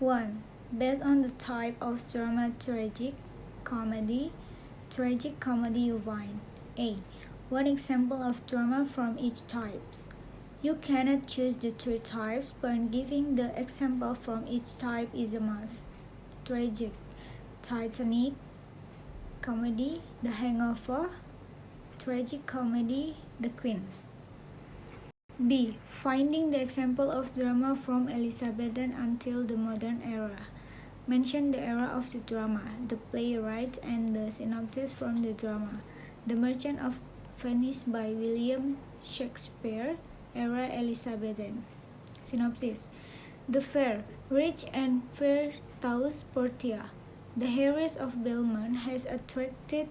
1. Based on the type of drama tragic comedy you find. A. One example of drama from each types. You cannot choose the three types, but giving the example from each type is a must. Tragic, Titanic. Comedy, The Hangover. Tragic comedy, The Queen. B. Finding the example of drama from Elizabethan until the modern era. Mention the era of the drama, the playwright, and the synopsis from the drama. The Merchant of Venice by William Shakespeare, era Elizabethan. Synopsis. The fair, rich and virtuous Portia, the heiress of Belmont, has attracted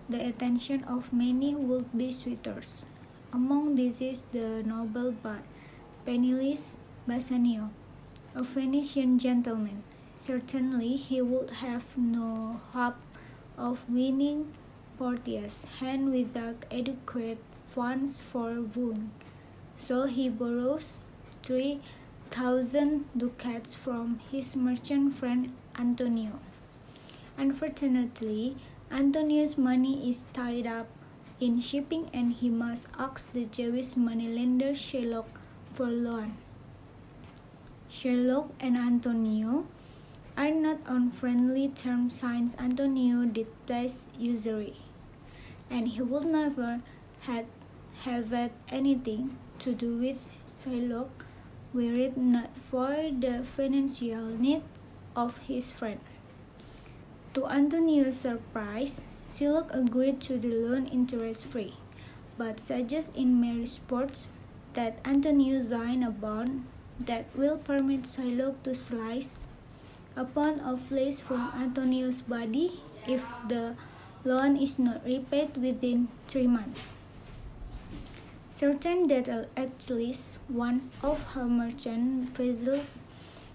the attention of many would-be suitors. Among these is the noble but penniless Bassanio, a Venetian gentleman. Certainly he would have no hope of winning Portia's hand without adequate funds for wooing. So he borrows 3,000 ducats from his merchant friend Antonio. Unfortunately, Antonio's money is tied up in shipping and he must ask the Jewish moneylender Shylock for loan. Shylock and Antonio are not on friendly terms since Antonio detests usury, and he would never have had anything to do with Shylock were it not for the financial need of his friend. To Antonio's surprise, Shylock agreed to the loan interest-free, but suggests in Mary Sports that Antonio sign a bond that will permit Shylock to slice a pound of flesh from Antonio's body if the loan is not repaid within 3 months. Certain that at least one of her merchant vessels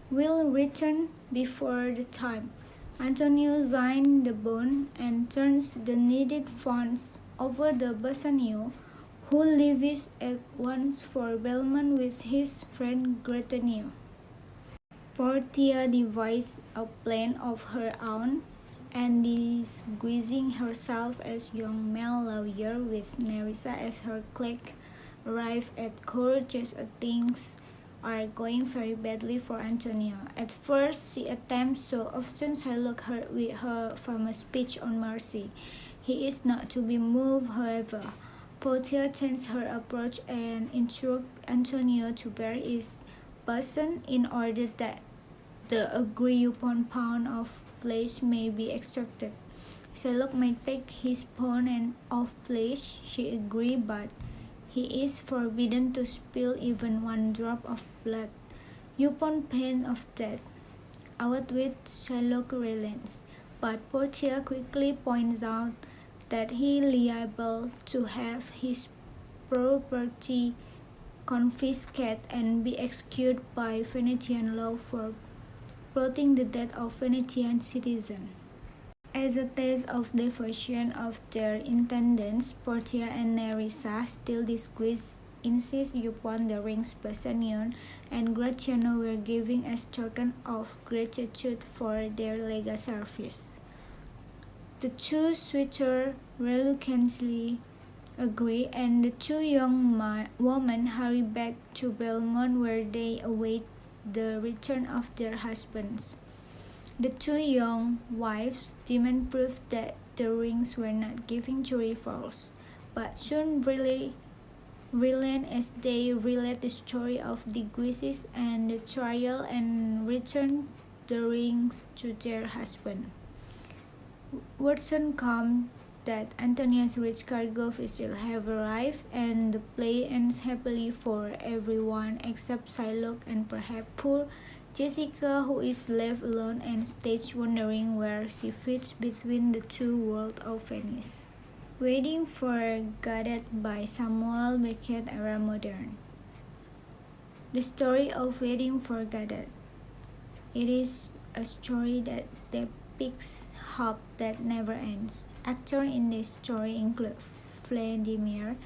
will return before the time, Antonio signs the bond and turns the needed funds over to Bassanio, who leaves at once for Belmont with his friend Gratanio. Portia devised a plan of her own and disguising herself as young male lawyer with Nerissa as her clerk arrive at court just as things are going very badly for Antonio. At first, she attempts so often Shylock her with her famous speech on mercy. He is not to be moved, however. Portia changes her approach and instructs Antonio to bear his person in order that the agreed upon pound of flesh may be extracted. Shylock may take his pound of flesh, she agrees, but he is forbidden to spill even one drop of blood, upon pain of death. Out with Shylock relents, but Portia quickly points out that he is liable to have his property confiscated and be executed by Venetian law for plotting the death of Venetian citizens. As a test of devotion of their intendants, Portia and Nerissa, still disguised, insist upon the rings Bassanio and Gratiano were giving as token of gratitude for their legal service. The two suitors reluctantly agree, and the two young women hurry back to Belmont where they await the return of their husbands. The two young wives demand proof that the rings were not given to rivals, but soon relent as they relate the story of the Guises and the trial and return the rings to their husband. Word soon comes that Antonio's rich cargo vessels have arrived, and the play ends happily for everyone except Shylock and perhaps poor Jessica, who is left alone and stage wondering where she fits between the two worlds of Venice. Waiting for Godot by Samuel Beckett, era modern. The story of Waiting for Godot. It is a story that depicts hope that never ends. Actors in this story include Vladimir,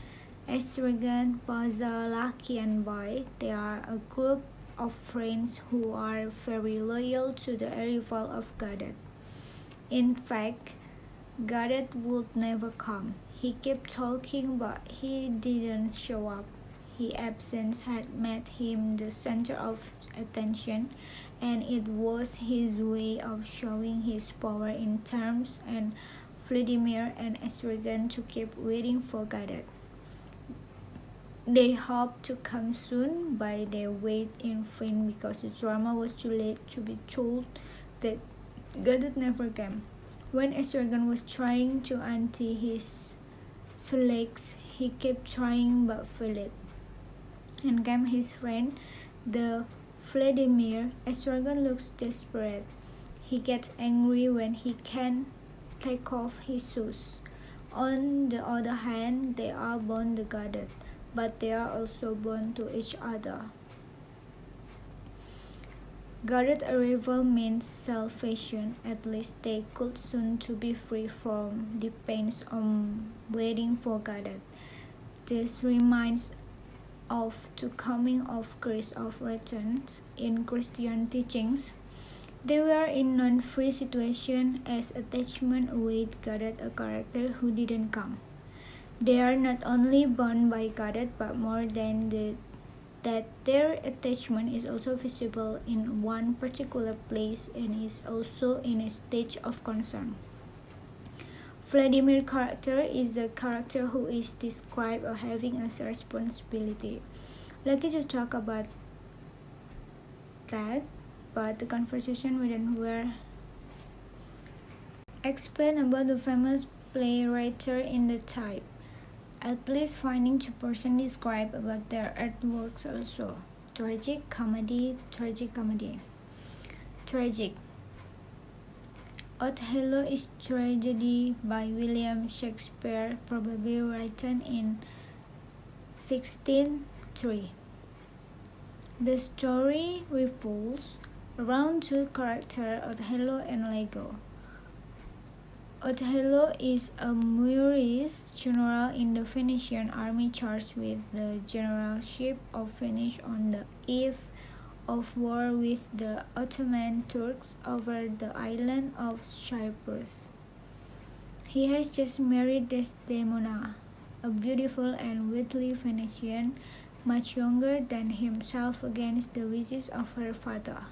Estragan, Paza, Lucky, and Boy. They are a group of friends who are very loyal to the arrival of Gadot. In fact, Gadot would never come. He kept talking, but he didn't show up. His absence had made him the center of attention, and it was his way of showing his power in terms, and Vladimir and Estragon to keep waiting for Gadot. They hoped to come soon, but they waited in vain because the drama was too late to be told that Gadot never came. When Estragon was trying to untie his legs, he kept trying but failed. And came his friend, the Vladimir. Estragon looks desperate. He gets angry when he can't take off his shoes. On the other hand, they are bound to Gadot, but they are also bound to each other. Gadot's arrival means salvation. At least they could soon to be free from the pains of waiting for Gadot. This reminds of the coming of Christ of returns in Christian teachings. They were in non-free situation as attachment await Gadot, a character who didn't come. They are not only bound by Gadot, but more than that their attachment is also visible in one particular place and is also in a state of concern. Vladimir's character is a character who is described as having a responsibility. Lucky to talk about that, but the conversation wouldn't were explain about the famous playwright in the type. At least finding two persons describe about their artworks also. Tragic comedy. Tragic. Othello is tragedy by William Shakespeare, probably written in 1603. The story revolves around two characters, Othello and Iago. Othello is a Moorish general in the Venetian army charged with the generalship of Venice on the eve of war with the Ottoman Turks over the island of Cyprus. He has just married Desdemona, a beautiful and witty Venetian, much younger than himself, against the wishes of her father.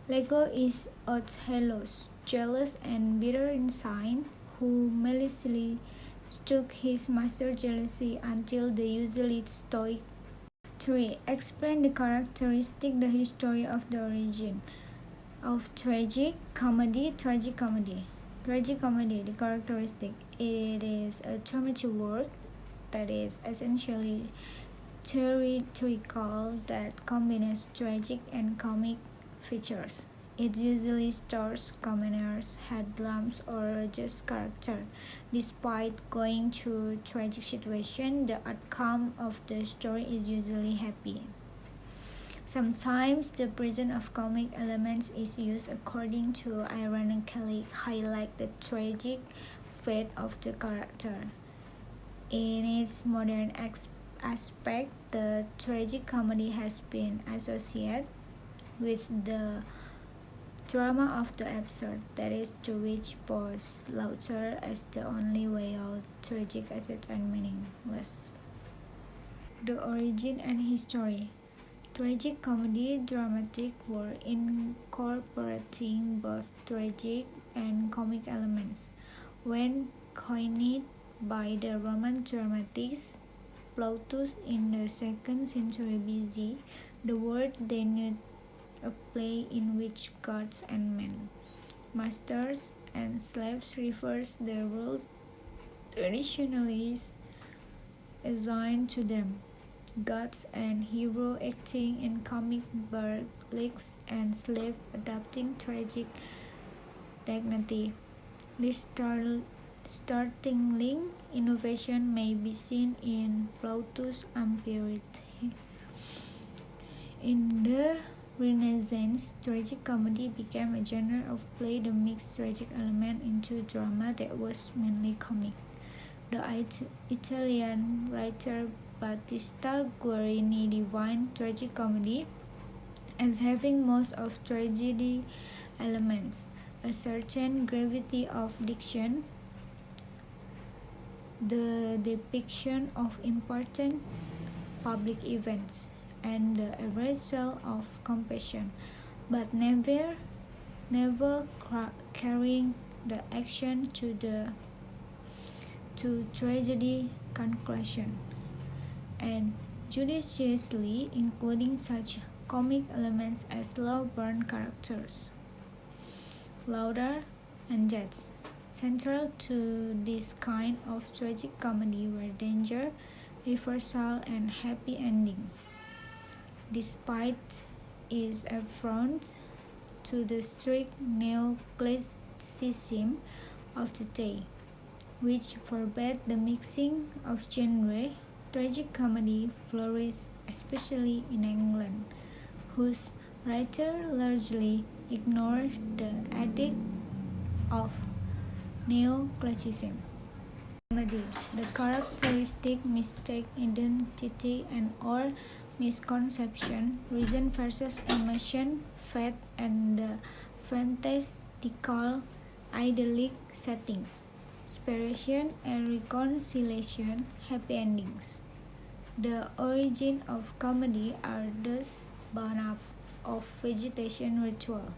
Iago is Othello's jealous and bitter ensign, who maliciously stook his master's jealousy until the usually stoic. 3. Explain the characteristic, the history of the origin of tragic comedy. Tragic comedy, the characteristic. It is a dramatic work that is essentially theatrical that combines tragic and comic features. It usually stars commoners, hoodlums, or just character. Despite going through tragic situation, the outcome of the story is usually happy. Sometimes the presence of comic elements is used according to ironically highlight the tragic fate of the character. In its modern aspect, the tragic comedy has been associated with the drama of the absurd, that is, to which pose laughter as the only way out, tragic as it and meaningless. The origin and history. Tragic comedy, dramatic work incorporating both tragic and comic elements. When coined by the Roman dramatists Plautus in the 2nd century BC, the word denoted a play in which gods and men, masters and slaves reverse the roles traditionally assigned to them. Gods and hero acting in comic burlesque and slave adopting tragic dignity. This startling innovation may be seen in Plautus' Empire. In the Renaissance, tragic comedy became a genre of play that mixed tragic element into drama that was mainly comic. The Italian writer Battista Guarini defined tragic comedy as having most of tragedy elements, a certain gravity of diction, the depiction of important public events, and the erasal of compassion, but never carrying the action to tragedy conclusion, and judiciously including such comic elements as low-born characters, laughter, and jets. Central to this kind of tragic comedy were danger, reversal, and happy ending. Despite its affront to the strict neoclassicism of the day, which forbade the mixing of genre, tragic comedy flourished especially in England, whose writers largely ignored the edict of neoclassicism. Comedy, the characteristic mistake, identity, and/or misconception, reason versus emotion, fate, and the fantastical idyllic settings, separation and reconciliation, happy endings. The origin of comedy are thus born up of vegetation ritual.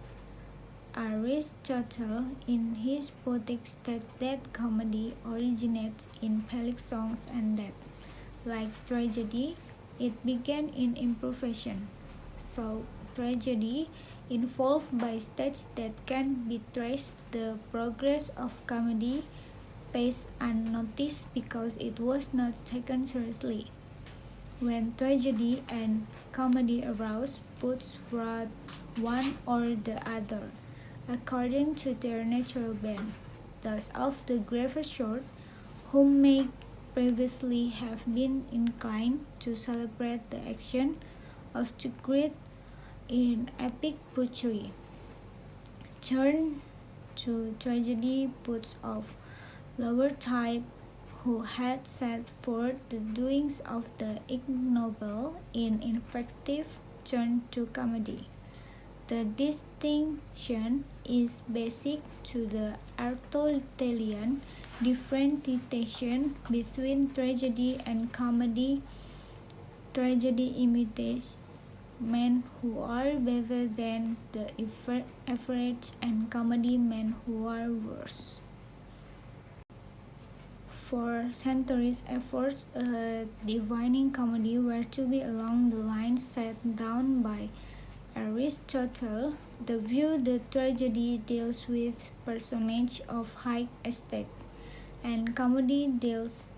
Aristotle, in his Poetics, states that comedy originates in Phallic songs and that, like tragedy, it began in improvisation. So, tragedy involved by stages that can be traced. The progress of comedy passed unnoticed because it was not taken seriously. When tragedy and comedy arose, both wrote one or the other, according to their natural bent. Thus of the graver sort, who may previously have been inclined to celebrate the action of the great in epic poetry, turn to tragedy poets of lower type who had set forth the doings of the ignoble in invective, turn to comedy. The distinction is basic to the Aristotelian differentiation between tragedy and comedy. Tragedy imitates men who are better than the average, and comedy men who are worse. For centuries, efforts at defining comedy were to be along the lines set down by Aristotle, the view that tragedy deals with personages of high estate, and comedy deals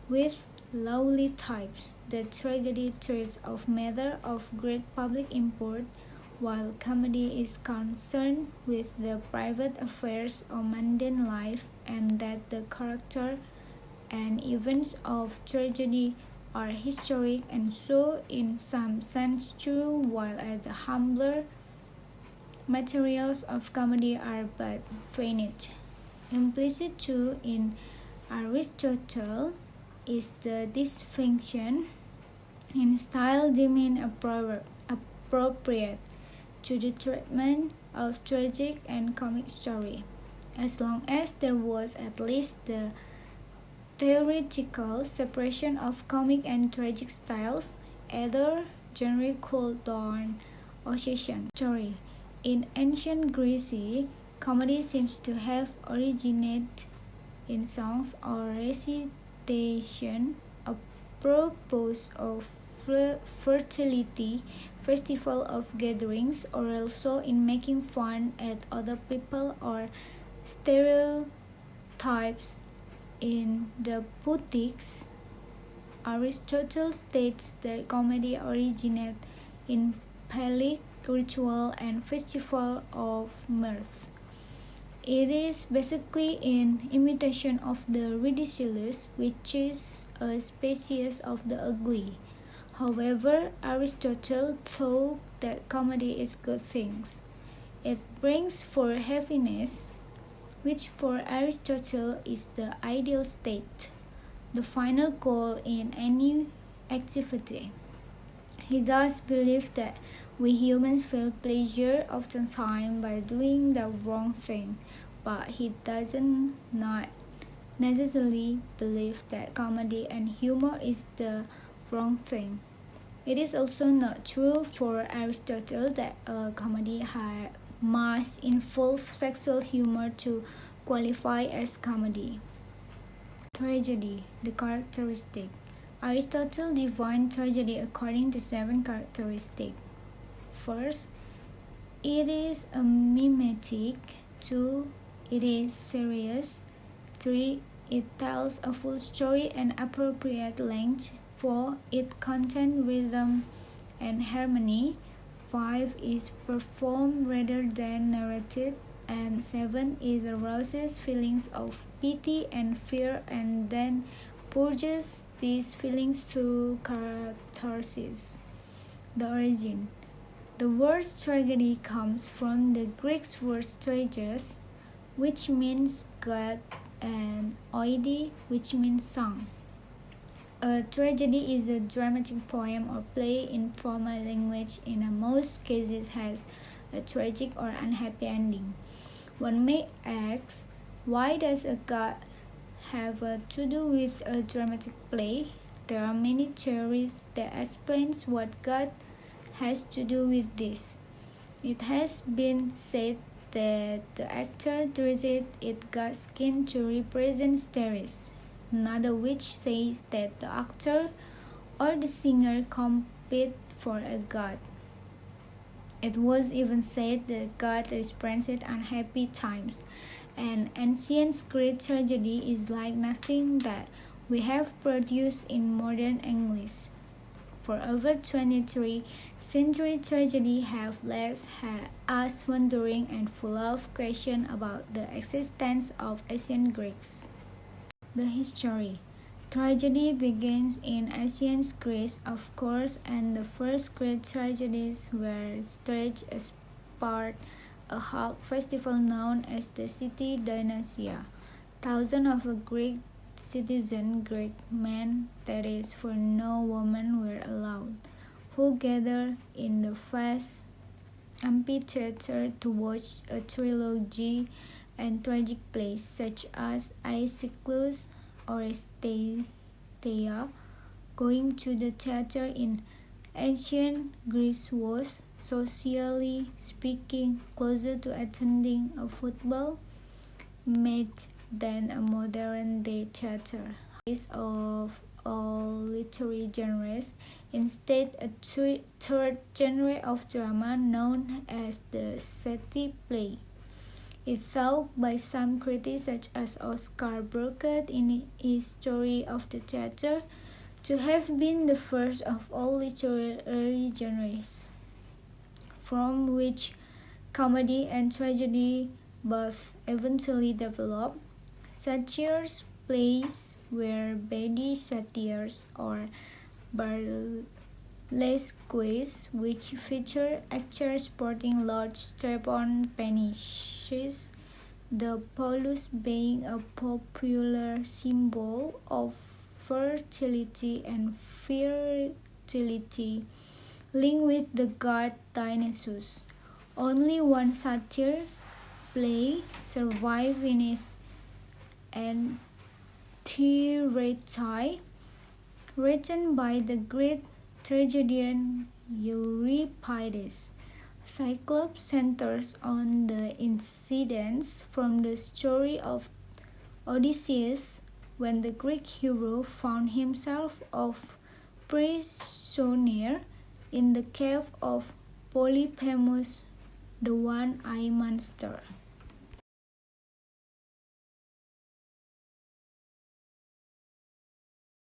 with lowly types. The tragedy treats of matters of great public import, while comedy is concerned with the private affairs of mundane life, and that the character and events of tragedy are historic and so in some sense true, while at the humbler materials of comedy are but finite. Implicit too in Aristotle is the distinction in style deemed appropriate to the treatment of tragic and comic story, as long as there was at least the theoretical separation of comic and tragic styles, either genre cult or Ossetian story. In ancient Greece, comedy seems to have originated in songs or recitation apropos of fertility, festival of gatherings, or also in making fun at other people or stereotypes. In the Poetics, Aristotle states that comedy originated in Phallic ritual and festival of mirth. It is basically an imitation of the ridiculous, which is a species of the ugly. However, Aristotle thought that comedy is good things. It brings forth happiness, which for Aristotle is the ideal state, the final goal in any activity. He thus believed that We humans feel pleasure oftentimes by doing the wrong thing, but he doesn't not necessarily believe that comedy and humor is the wrong thing. It is also not true for Aristotle that a comedy must involve sexual humor to qualify as comedy. Tragedy, the characteristic. Aristotle defined tragedy according to 7 characteristics. First, it is a mimetic. 2. It is serious. 3. It tells a full story and appropriate length. 4. It contains rhythm and harmony. 5. Is performed rather than narrated. And 7. It arouses feelings of pity and fear and then purges these feelings through catharsis. The origin. The word tragedy comes from the Greek word tragus, which means God, and oide, which means song. A tragedy is a dramatic poem or play in formal language. In most cases, has a tragic or unhappy ending. One may ask, why does a god have to do with a dramatic play? There are many theories that explains what God has to do with this. It has been said that the actor dressed in God's skin to represent Ceres. Another which says that the actor or the singer compete for a god. It was even said that God represented unhappy times. An ancient Greek tragedy is like nothing that we have produced in modern English. For over 23 centuries, tragedy have left us wondering and full of questions about the existence of ancient Greeks. The history. Tragedy begins in ancient Greece, of course, and the first great tragedies were staged as part a folk festival known as the City Dionysia. Thousands of Greek citizens, Greek men, that is, for no women were allowed, who gathered in the vast amphitheater to watch a trilogy and tragic plays such as Aeschylus or Thea. Going to the theater in ancient Greece was, socially speaking, closer to attending a football match than a modern-day theater. Is of all literary genres, instead a third genre of drama known as the satyr play. It's thought by some critics such as Oscar Burkett in his Story of the Theater to have been the first of all literary genres, from which comedy and tragedy both eventually developed. Satires plays were bawdy satires or burlesques, which feature actors sporting large strap-on penises, the phallus being a popular symbol of fertility and fertility linked with the god Dionysus. Only one satyr play survived in its entirety, written by the great tragedian Euripides. Cyclops centers on the incidents from the story of Odysseus when the Greek hero found himself a prisoner in the cave of Polyphemus, the one-eyed monster.